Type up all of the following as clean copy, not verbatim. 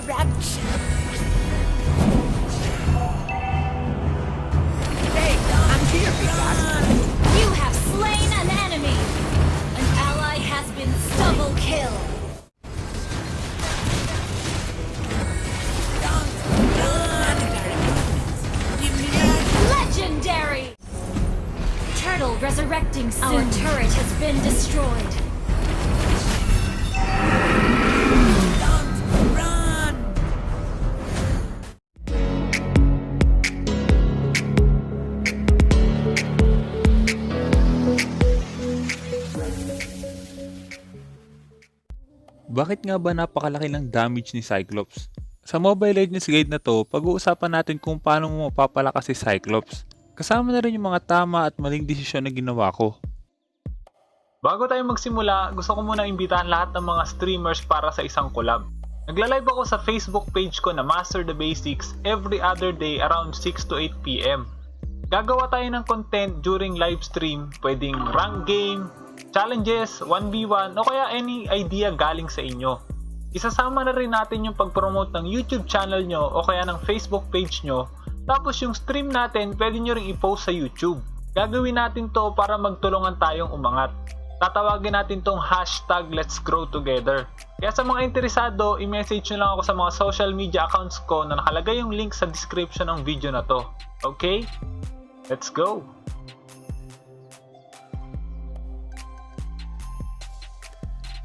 Eruption. Hey, I'm here, Picard. You have slain an enemy! An ally has been double killed! Legendary! Turtle resurrecting soon. Our turret has been destroyed. Bakit nga ba napakalaki ng damage ni Cyclops? Sa Mobile Legends guide na to, pag-uusapan natin kung paano mo mapapalakas si Cyclops. Kasama na rin yung mga tama at maling desisyon na ginawa ko. Bago tayo magsimula, gusto ko muna imbitahan lahat ng mga streamers para sa isang collab. Nagla-live ako sa Facebook page ko na Master the Basics every other day around 6 to 8 PM. Gagawa tayo ng content during live stream, pwedeng rank game, challenges, 1v1 o kaya any idea galing sa inyo. Isasama na rin natin yung pag-promote ng YouTube channel nyo o kaya ng Facebook page nyo. Tapos yung stream natin pwede nyo rin i-post sa YouTube. Gagawin natin to para magtulungan tayong umangat. Tatawagin natin tong hashtag Let's Grow Together. Kaya sa mga interesado, i-message nyo lang ako sa mga social media accounts ko na nakalagay yung link sa description ng video na to. Okay? Let's go!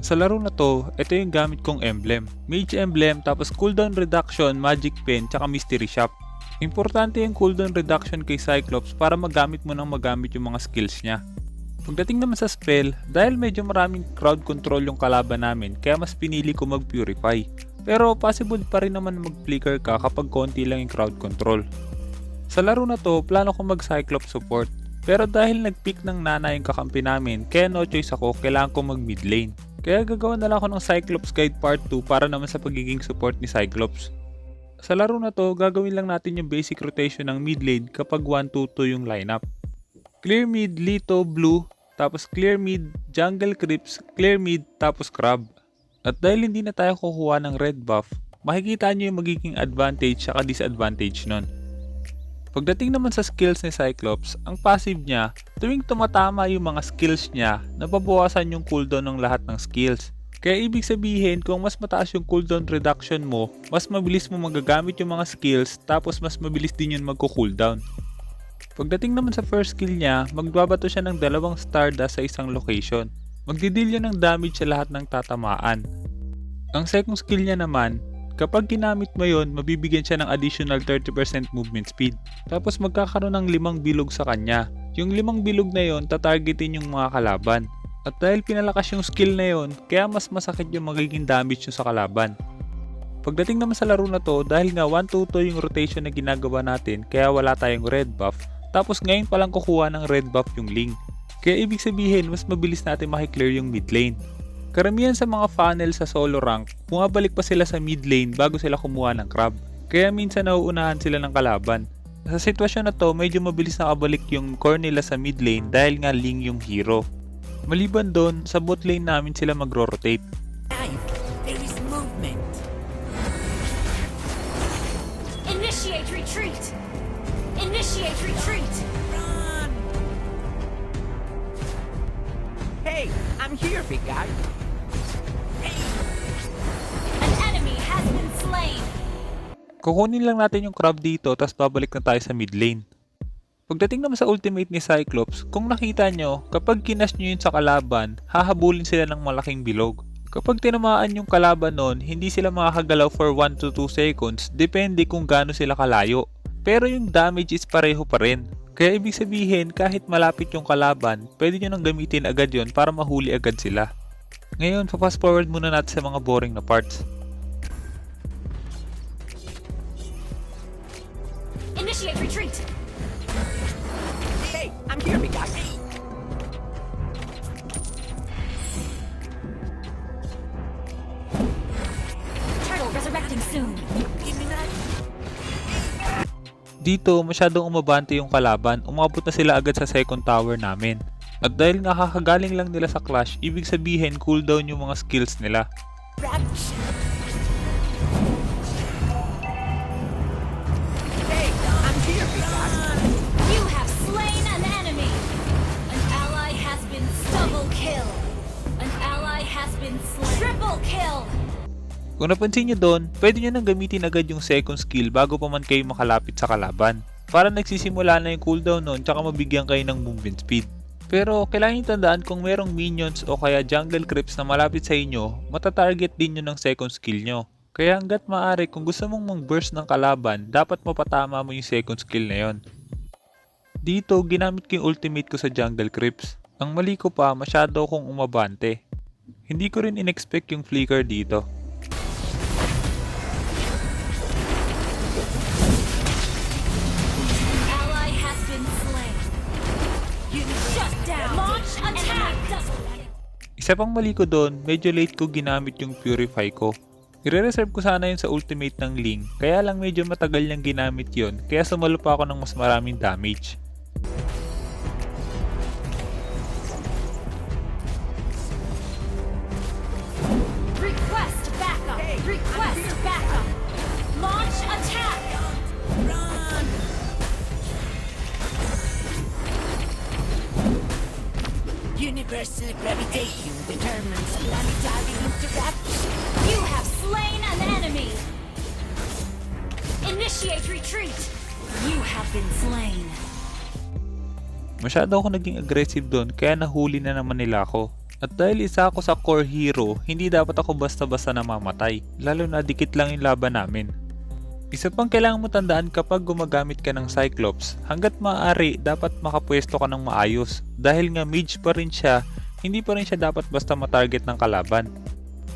Sa laro na to, ito yung gamit kong emblem. Mage emblem, tapos cooldown reduction, magic pen, tsaka mystery shop. Importante yung cooldown reduction kay Cyclops para magamit mo nang magamit yung mga skills niya. Pagdating naman sa spell, dahil medyo maraming crowd control yung kalaban namin, kaya mas pinili ko mag-purify. Pero possible pa rin naman mag-flicker ka kapag konti lang yung crowd control. Sa laro na to, plano ko mag-Cyclops support. Pero dahil nag-pick ng Nana yung kakampi namin, kaya no choice ako, kailangan ko mag-mid lane. Kaya gagawa na lang ako ng Cyclops Guide Part 2 para naman sa pagiging support ni Cyclops. Sa laro na to, gagawin lang natin yung basic rotation ng mid lane kapag 1-2-2 yung lineup. Clear mid, Lito, Blue, tapos clear mid, Jungle Creeps, clear mid, tapos Crab. At dahil hindi na tayo kukuha ng red buff, makikita nyo yung magiging advantage at disadvantage nun. Pagdating naman sa skills ni Cyclops, ang passive niya, tuwing tumatama yung mga skills niya, nababawasan yung cooldown ng lahat ng skills. Kaya ibig sabihin, kung mas mataas yung cooldown reduction mo, mas mabilis mo magagamit yung mga skills, tapos mas mabilis din yun magko-cooldown. Pagdating naman sa first skill niya, magbabato siya ng 2 Stardust sa isang location. Magdidil yun ng damage sa lahat ng tatamaan. Ang second skill niya naman, kapag ginamit mo yon, mabibigyan siya ng additional 30% movement speed. Tapos magkakaroon ng 5 bilog sa kanya. Yung 5 bilog na yon, tatargetin yung mga kalaban. At dahil pinalakas yung skill na yon, kaya mas masakit yung magiging damage nyo sa kalaban. Pagdating naman sa laro na to, dahil nga 1-2-2 yung rotation na ginagawa natin, kaya wala tayong red buff. Tapos ngayon palang kukuha ng red buff yung Ling. Kaya ibig sabihin, mas mabilis natin makiklear yung mid lane. Karamihan sa mga funnel sa solo rank, bumabalik pa sila sa mid lane bago sila kumuha ng crab. Kaya minsan nauunahan sila ng kalaban. Sa sitwasyon na to, medyo mabilis nakabalik yung core nila sa mid lane dahil nga Ling yung hero. Maliban doon, sa bot lane namin sila magro-rotate. There is movement. Initiate retreat! Initiate retreat! Run! Hey, I'm here, big guy. An enemy has been slain! Kukunin lang natin yung crab dito, tapos babalik na tayo sa mid lane. Pagdating naman sa ultimate ni Cyclops, kung nakita nyo, kapag kinas nyo yun sa kalaban, hahabulin sila ng malaking bilog. Kapag tinamaan yung kalaban nun, hindi sila makakagalaw for 1 to 2 seconds, depende kung gaano sila kalayo. Pero yung damage is pareho pa rin. Kaya ibig sabihin, kahit malapit yung kalaban, pwede nyo nang gamitin agad yon para mahuli agad sila. Ngayon, fast forward muna natin sa mga boring na parts. Initiate retreat! Hey, I'm here, big guy. Turtle resurrecting soon! Give me that. Dito, masyadong umabante yung kalaban, umabot na sila agad sa second tower namin. At dahil nga kakagaling lang nila sa clash, ibig sabihin cooldown yung mga skills nila. Rapture. Kung napansin nyo doon, pwede nyo nang gamitin agad yung second skill bago pa man kayo makalapit sa kalaban. Para nagsisimula na yung cooldown nun tsaka mabigyan kayo ng movement speed. Pero kailangan nyo tandaan kung merong minions o kaya jungle creeps na malapit sa inyo, matatarget din nyo ng second skill nyo. Kaya hanggat maaari kung gusto mong mang-burst ng kalaban, dapat mapatama mo yung second skill na yon. Dito, ginamit ko yung ultimate ko sa jungle creeps. Ang mali ko pa, masyado akong umabante. Hindi ko rin in-expect yung flicker dito. Ally has been slain. Shut down. Launch attack. Isa pang mali ko doon, medyo late ko ginamit yung purify ko. I-reserve ko sana yun sa ultimate ng Ling, kaya lang medyo matagal niyang ginamit yun, kaya sumalo pa ako ng mas maraming damage. Request backup. Request backup. Launch attack. Run! Universal gravitation determines planetary interaction. You have slain an enemy. Initiate retreat. You have been slain. Masyado ako naging aggressive doon, kaya nahuli na naman nila ako. At dahil isa ako sa core hero, hindi dapat ako basta-basta namamatay, lalo na dikit lang yung laban namin. Isa pang kailangan mo tandaan kapag gumagamit ka ng Cyclops, hanggat maaari dapat makapwesto ka ng maayos. Dahil nga mage pa rin siya, hindi pa rin siya dapat basta matarget ng kalaban.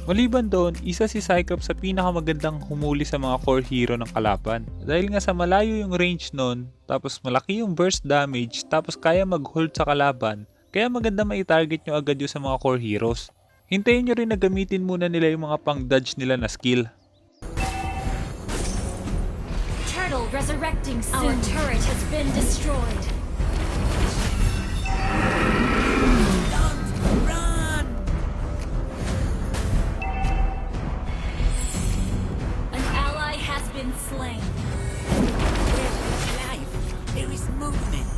Maliban doon, isa si Cyclops sa pinakamagandang humuli sa mga core hero ng kalaban. Dahil nga sa malayo yung range nun, tapos malaki yung burst damage, tapos kaya mag-hold sa kalaban, kaya maganda mai-target nyo agad yung sa mga core heroes. Hintayin nyo rin na gamitin muna nila yung mga pang-dodge nila na skill. Turtle resurrecting soon. Our turret has been destroyed. Run! An ally has been slain. Where is life? There is movement.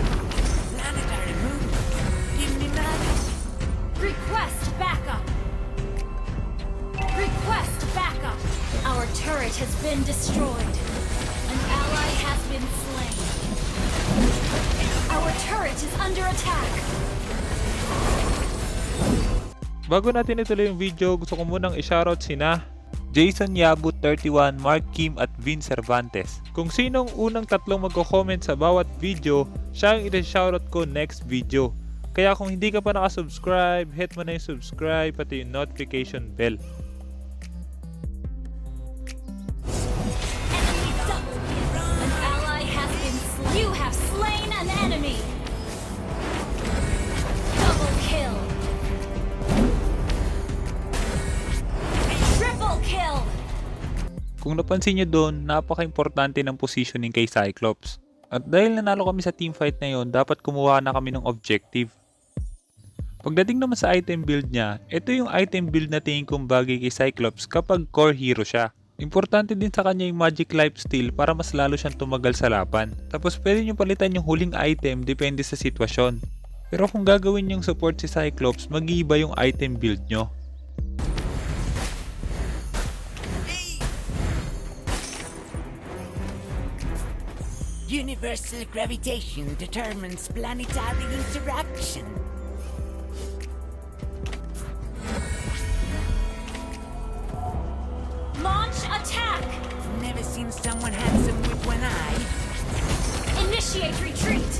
Planetary movement. Give me magic. Request backup. Request backup. Our turret has been destroyed. An ally has been slain. Our turret is under attack. Bago natin ituloy yung video, gusto ko munang i-shoutout sina Jason Yabut 31, Mark Kim at Vin Cervantes. Kung sinong unang tatlong magko-comment sa bawat video, siya ang i-shoutout ko next video. Kaya kung hindi ka pa nakasubscribe, hit mo na yung subscribe pati yung notification bell. Enemy double kill. An ally has been slain. You have slain an enemy. Double kill. Triple kill. Kung napansin nyo doon, napaka-importante ng positioning kay Cyclops. At dahil nanalo kami sa teamfight na yon, dapat kumuha na kami ng objective. Pagdating naman sa item build niya, ito yung item build na tingin kong bagay kay Cyclops kapag core hero siya. Importante din sa kanya yung magic lifesteal para mas lalo siyang tumagal sa laban. Tapos pwede nyo palitan yung huling item depende sa sitwasyon. Pero kung gagawin yung support si Cyclops, mag-iiba yung item build nyo. Universal gravitation determines planetary interaction. Launch attack. Never seen someone handsome with one eye. Initiate retreat.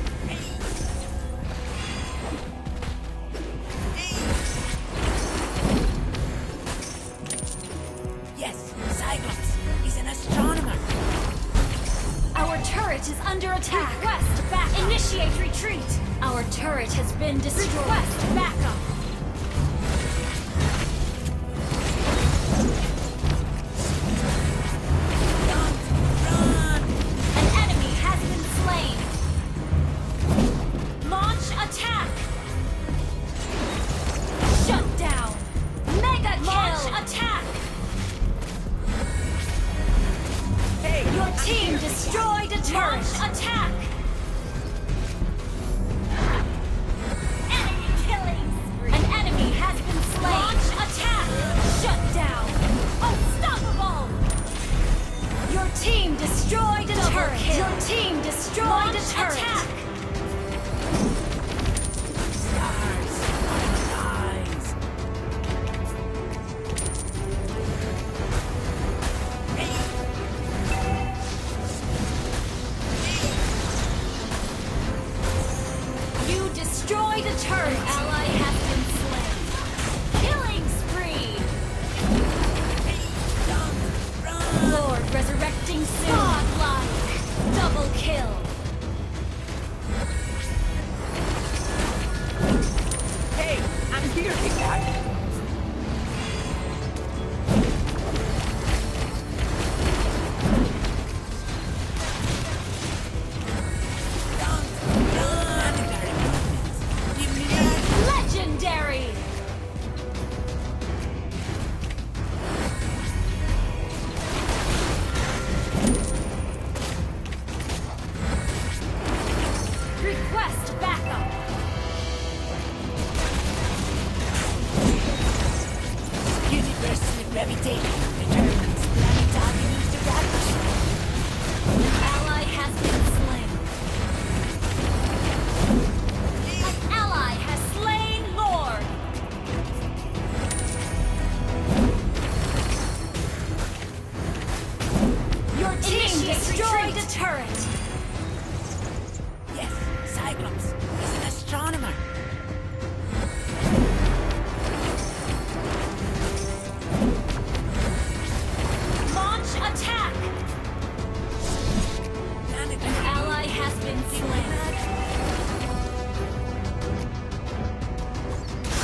Yes, Cyclops is an astronomer. Our turret is under attack. Request back. Initiate retreat. Our turret has been destroyed. Request backup. Run! An enemy has been slain. Launch attack. Shut down. Mega kill. Launch attack. Hey, Your team destroyed a turret. Launch attack. the turret! An ally has been slain! Killing spree! Lord resurrecting soon! Godlike! Double kill! Hey, I'm here, big guy. Legendary! Request backup! Universal gravity returns. Planetary interaction. An ally has been slain. An ally has slain Lord! Your team destroyed a turret! Yes, Cyclops is an astronomer. Launch attack! An ally has been slain.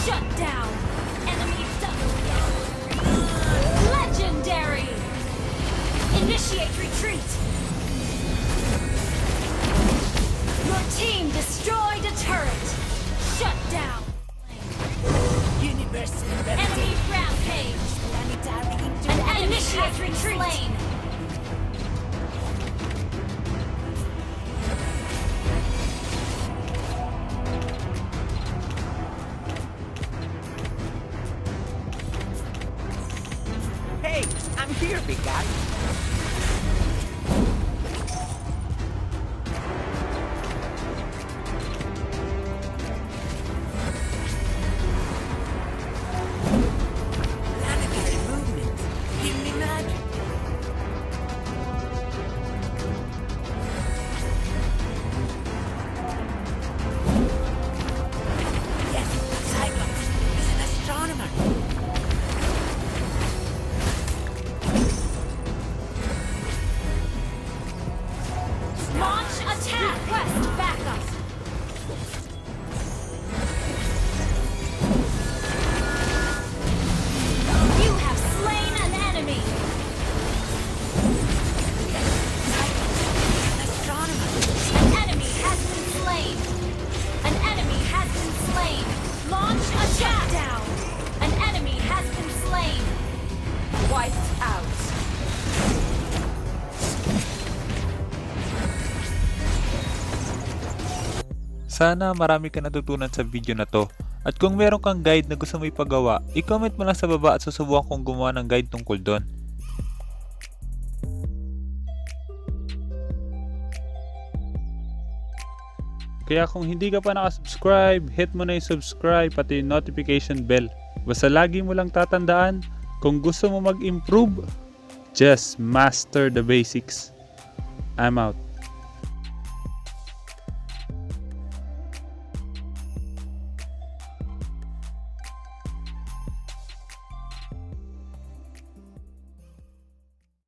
Shut down! Enemy double kill! Legendary! Initiate retreat! Your team destroyed a turret! Shut down! Universal Enemy gravity. rampage! Planetary An interaction. enemy has been slain! Hey, I'm here, big guy. Planetary movement. Give me magic. Yes, Cyclops is an astronomer. Launch attack! Request backup! You have slain an enemy! An astronomer. An enemy has been slain! An enemy has been slain! Launch attack! Down! An enemy has been slain! Wiped out. Sana marami ka natutunan sa video na to. At kung meron kang guide na gusto mo ipagawa, i-comment mo lang sa baba at susubukan kong gumawa ng guide tungkol doon. Kaya kung hindi ka pa nakasubscribe, hit mo na yung subscribe pati yung notification bell. Basta lagi mo lang tatandaan, kung gusto mo mag-improve, just master the basics. I'm out.